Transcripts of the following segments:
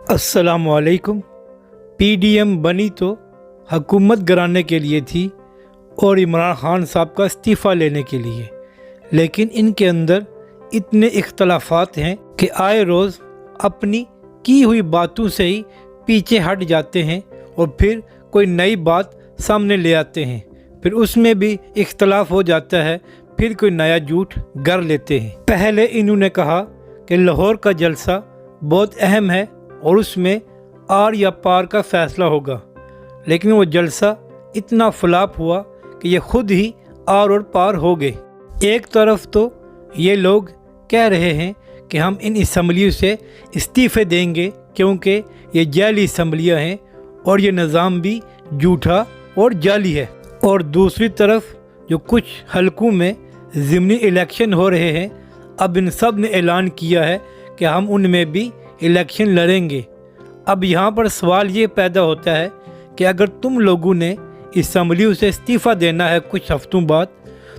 अस्सलाम वालेकुम। पीडीएम बनी तो हुकूमत गिराने के लिए थी और इमरान खान साहब का इस्तीफ़ा लेने के लिए, लेकिन इनके अंदर इतने इख्तलाफात हैं कि आए रोज़ अपनी की हुई बातों से ही पीछे हट जाते हैं और फिर कोई नई बात सामने ले आते हैं, फिर उसमें भी इख्तलाफ हो जाता है, फिर कोई नया झूठ गर लेते हैं। पहले इन्होंने कहा कि लाहौर का जलसा बहुत अहम है और उसमें आर या पार का फ़ैसला होगा, लेकिन वो जलसा इतना फ्लॉप हुआ कि ये खुद ही आर और पार हो गए। एक तरफ तो ये लोग कह रहे हैं कि हम इन असम्बलियों से इस्तीफ़े देंगे क्योंकि ये जाली असम्बलियाँ हैं और ये निज़ाम भी झूठा और जाली है, और दूसरी तरफ जो कुछ हलकों में ज़िमनी इलेक्शन हो रहे हैं, अब इन सब ने ऐलान किया है कि हम उनमें भी इलेक्शन लड़ेंगे। अब यहाँ पर सवाल ये पैदा होता है कि अगर तुम लोगों ने असम्बलियों से इस्तीफ़ा देना है कुछ हफ्तों बाद,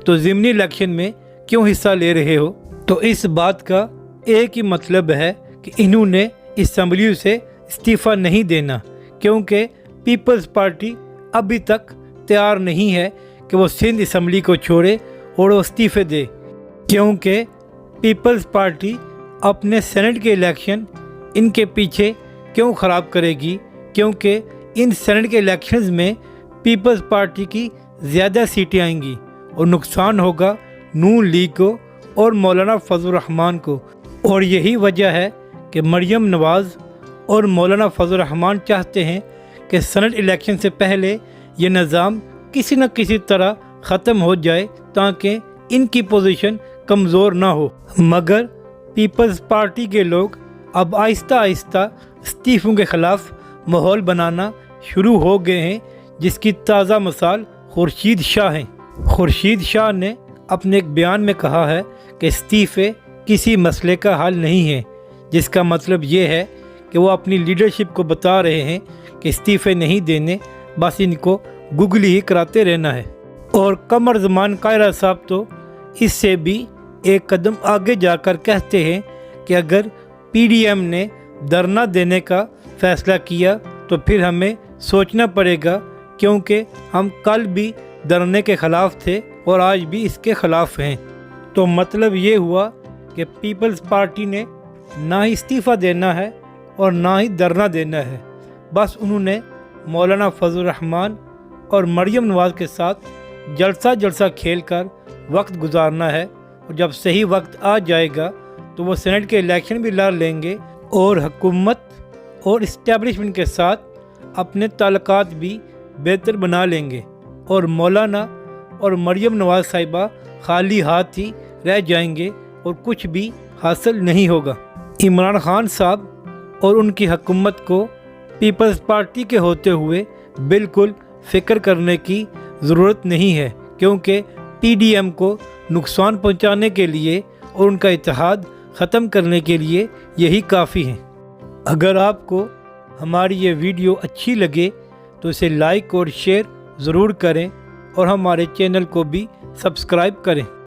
तो ज़िमनी इलेक्शन में क्यों हिस्सा ले रहे हो? तो इस बात का एक ही मतलब है कि इन्होंने असम्बलियों से इस्तीफ़ा नहीं देना, क्योंकि पीपल्स पार्टी अभी तक तैयार नहीं है कि वो सिंध असम्बली को छोड़े और वो इस्तीफ़े दे, क्योंकि पीपल्स पार्टी अपने सेनेट के इलेक्शन इनके पीछे क्यों ख़राब करेगी, क्योंकि इन सेनेट के इलेक्शंस में पीपल्स पार्टी की ज़्यादा सीटें आएंगी और नुकसान होगा नून लीग को और मौलाना फजल रहमान को। और यही वजह है कि मरियम नवाज़ और मौलाना फजल रहमान चाहते हैं कि सेनेट इलेक्शन से पहले ये निज़ाम किसी न किसी तरह ख़त्म हो जाए ताकि इनकी पोजीशन कमज़ोर ना हो। मगर पीपल्स पार्टी के लोग अब आहिस्ता आहिस्ता इस्तीफ़ों के ख़िलाफ़ माहौल बनाना शुरू हो गए हैं, जिसकी ताज़ा मिसाल खुर्शीद शाह हैं। खुर्शीद शाह ने अपने एक बयान में कहा है कि इस्तीफ़े किसी मसले का हल नहीं है, जिसका मतलब ये है कि वो अपनी लीडरशिप को बता रहे हैं कि इस्तीफ़े नहीं देने, बस इनको गुगली ही कराते रहना है। और कमर ज़मान कायरा साहब तो इससे भी एक कदम आगे जाकर कहते हैं कि अगर पीडीएम ने धरना देने का फ़ैसला किया तो फिर हमें सोचना पड़ेगा, क्योंकि हम कल भी धरने के ख़िलाफ़ थे और आज भी इसके ख़िलाफ़ हैं। तो मतलब ये हुआ कि पीपल्स पार्टी ने ना ही इस्तीफ़ा देना है और ना ही धरना देना है, बस उन्होंने मौलाना फजल रहमान और मरियम नवाज़ के साथ जलसा खेल कर वक्त गुजारना है, और जब सही वक्त आ जाएगा तो वो सेनेट के इलेक्शन भी लड़ लेंगे और हुकूमत और इस्टेब्लिशमेंट के साथ अपने ताल्लुकात भी बेहतर बना लेंगे, और मौलाना और मरियम नवाज़ साहिबा खाली हाथ ही रह जाएंगे और कुछ भी हासिल नहीं होगा। इमरान खान साहब और उनकी हुकूमत को पीपल्स पार्टी के होते हुए बिल्कुल फ़िक्र करने की ज़रूरत नहीं है, क्योंकि पीडीएम को नुकसान पहुंचाने के लिए और उनका इत्तेहाद ख़त्म करने के लिए यही काफ़ी है। अगर आपको हमारी ये वीडियो अच्छी लगे तो इसे लाइक और शेयर ज़रूर करें और हमारे चैनल को भी सब्सक्राइब करें।